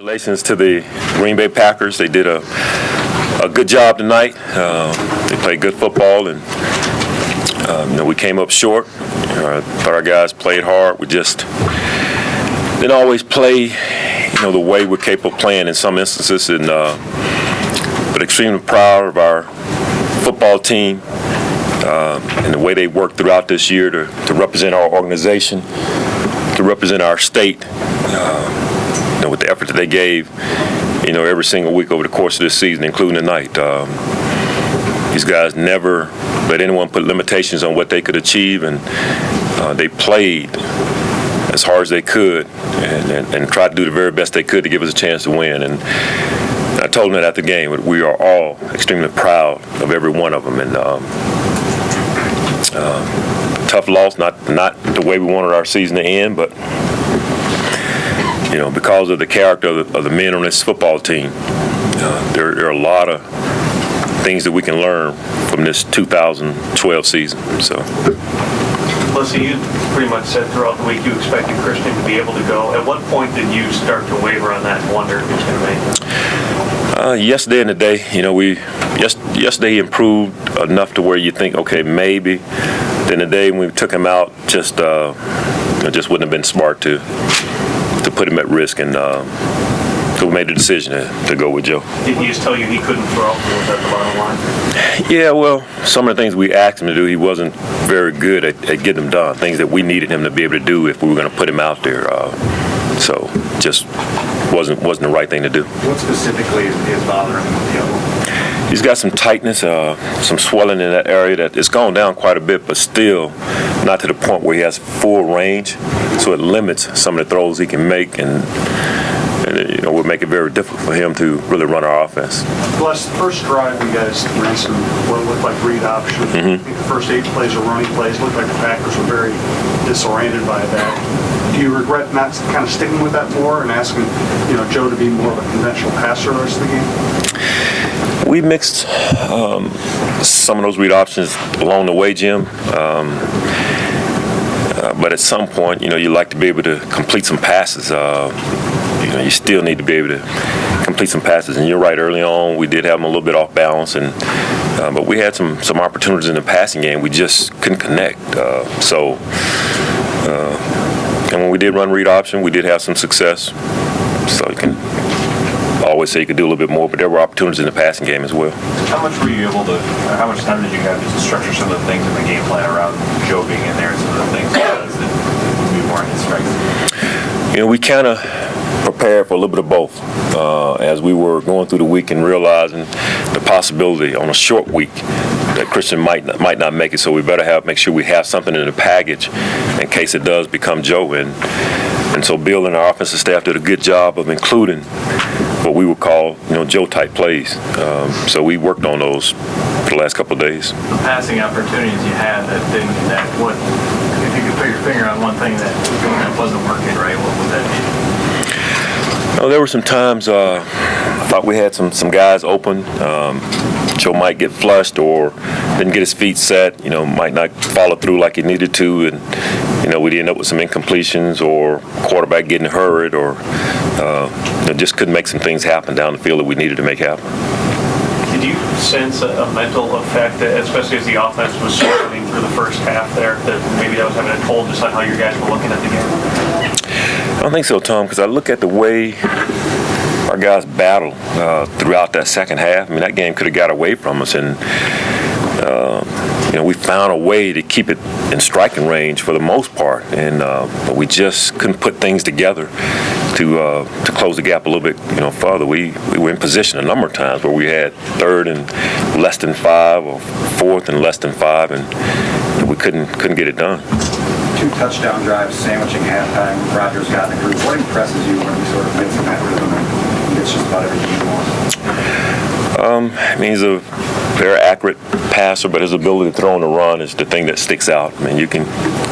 Congratulations to the Green Bay Packers. They did a good job tonight. They played good football, and we came up short. Thought our guys played hard. We just didn't always play, the way we're capable of playing in some instances. But extremely proud of our football team and the way they worked throughout this year to represent our organization, to represent our state. With the effort that they gave, every single week over the course of this season, including tonight. These guys never let anyone put limitations on what they could achieve, and they played as hard as they could and tried to do the very best they could to give us a chance to win. And I told them that after the game, we are all extremely proud of every one of them. And tough loss, not the way we wanted our season to end, but because of the character of the men on this football team, there are a lot of things that we can learn from this 2012 season. So, Melissa, you pretty much said throughout the week you expected Christian to be able to go. At what point did you start to waver on that and wonder who's going to make it? Yesterday and today, yesterday he improved enough to where you think, okay, maybe. Then the day when we took him out, just wouldn't have been smart to put him at risk, and so we made the decision to go with Joe. Did he just tell you he couldn't throw? Was that the bottom line? Yeah, well, some of the things we asked him to do, he wasn't very good at getting them done. Things that we needed him to be able to do if we were going to put him out there. So just wasn't the right thing to do. What specifically is bothering him with the elbow? He's got some tightness, some swelling in that area that it's gone down quite a bit, but still not to the point where he has full range. So it limits some of the throws he can make, and would make it very difficult for him to really run our offense. Plus, the first drive, you guys ran some what looked like read options. Mm-hmm. I think the first 8 plays were running plays. Looked like the Packers were very disoriented by that. Do you regret not kind of sticking with that more and asking, Joe to be more of a conventional passer the rest of the game? We mixed some of those read options along the way, Jim. But at some point, you like to be able to complete some passes. You still need to be able to complete some passes. And you're right, early on, we did have them a little bit off balance. But we had some opportunities in the passing game. We just couldn't connect. And when we did run read option, we did have some success. So you can always say you could do a little bit more, but there were opportunities in the passing game as well. How much were you able to, how much time did you have to structure some of the things in the game plan around Joe being in there and some of the things that we weren't his strengths? We kind of prepared for a little bit of both as we were going through the week and realizing the possibility on a short week that Christian might not make it. So we better make sure we have something in the package in case it does become Joe. And so Bill and our offensive staff did a good job of including what we would call, Joe-type plays. So we worked on those for the last couple of days. The passing opportunities you had if you could put your finger on one thing that wasn't working right, what would that be? There were some times I thought we had some guys open. Joe might get flushed or didn't get his feet set, might not follow through like he needed to, and we'd end up with some incompletions or quarterback getting hurried or just couldn't make some things happen down the field that we needed to make happen. Did you sense a mental effect, especially as the offense was struggling through the first half there, that maybe that was having a toll just on how your guys were looking at the game? I don't think so, Tom, because I look at the way our guys battled throughout that second half. I mean, that game could have got away from us, and we found a way to keep it in striking range for the most part, and but we just couldn't put things together to close the gap a little bit, further. We were in position a number of times where we had 3rd and less than 5 or 4th and less than 5, and we couldn't get it done. 2 touchdown drives sandwiching halftime. Rogers got in the group. What impresses you when he sort of gets in that rhythm and gets just about everything he wants? He's a very accurate passer, but his ability to throw on the run is the thing that sticks out. I mean, you can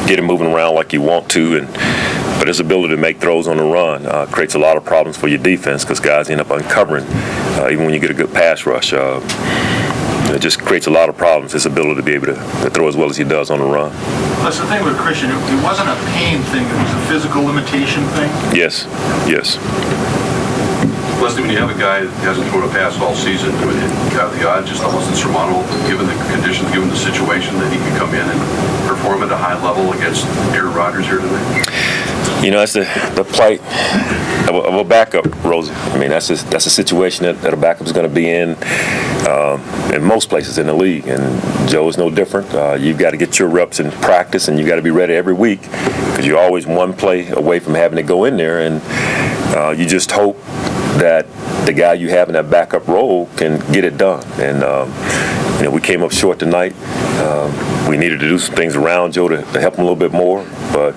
get him moving around like you want to, but his ability to make throws on the run creates a lot of problems for your defense because guys end up uncovering even when you get a good pass rush. It just creates a lot of problems, his ability to be able to throw as well as he does on the run. That's the thing with Christian. It wasn't a pain thing. It was a physical limitation thing. Yes. Leslie, when you have a guy that hasn't thrown a pass all season, the odds just almost insurmountable, given the conditions, given the situation, that he can come in and perform at a high level against Aaron Rodgers here tonight? You know, that's the plight of a backup, Rosie. I mean, that's a situation that a backup is going to be in most places in the league, and Joe is no different. You've got to get your reps in practice, and you got to be ready every week because you're always one play away from having to go in there, and you just hope that the guy you have in that backup role can get it done. And you know, we came up short tonight. We needed to do some things around Joe to help him a little bit more, but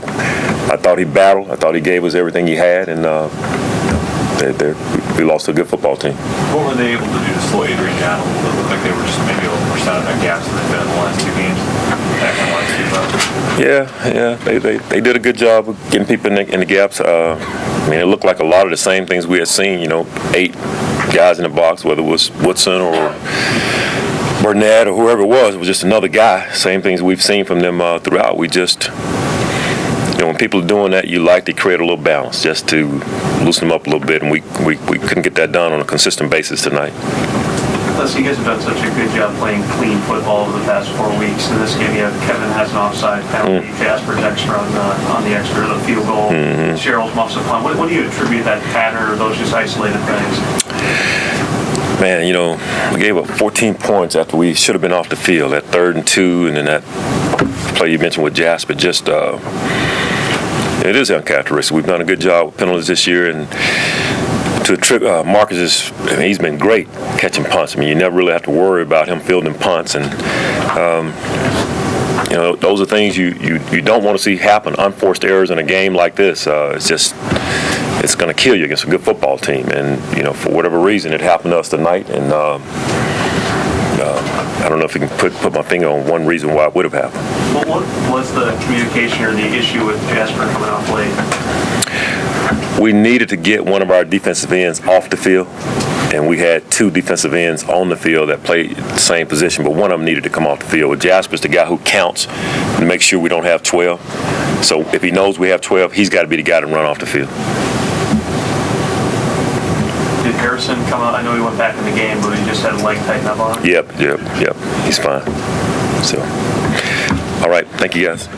I thought he battled. I thought he gave us everything he had, and we lost to a good football team. What were they able to do to slow Adrian down? It looked like they were just maybe a little more set on that gaps than they've been in the last two games. Yeah, they did a good job of getting people in the gaps. I mean, it looked like a lot of the same things we had seen. You know, 8 guys in the box, whether it was Woodson or Burnett or whoever it was just another guy. Same things we've seen from them throughout. We just, you know, when people are doing that, you like to create a little balance just to loosen them up a little bit, and we couldn't get that done on a consistent basis tonight. Leslie, you guys have done such a good job playing clean football over the past 4 weeks. In this game, you have Kevin has an offside penalty, Jasper's extra on the extra, the field goal, Cheryl's muffs a punt. What do you attribute that pattern or those just isolated things? Man, you know, we gave up 14 points after we should have been off the field at 3rd and 2, and then that play you mentioned with Jasper, just it is uncharacteristic. We've done a good job with penalties this year, and Marcus he's been great catching punts. I mean, you never really have to worry about him fielding punts, and you know, those are things you don't want to see happen. Unforced errors in a game like this, it's going to kill you against a good football team. And you know, for whatever reason, it happened to us tonight, and I don't know if I can put my finger on one reason why it would have happened. What was the communication or the issue with Jasper coming off late? We needed to get one of our defensive ends off the field, and we had 2 defensive ends on the field that played the same position, but one of them needed to come off the field. Jasper's the guy who counts to make sure we don't have 12. So if he knows we have 12, he's got to be the guy to run off the field. Did Harrison come out? I know he went back in the game, but he just had a leg tighten up on him. Yep. He's fine. So, all right. Thank you, guys.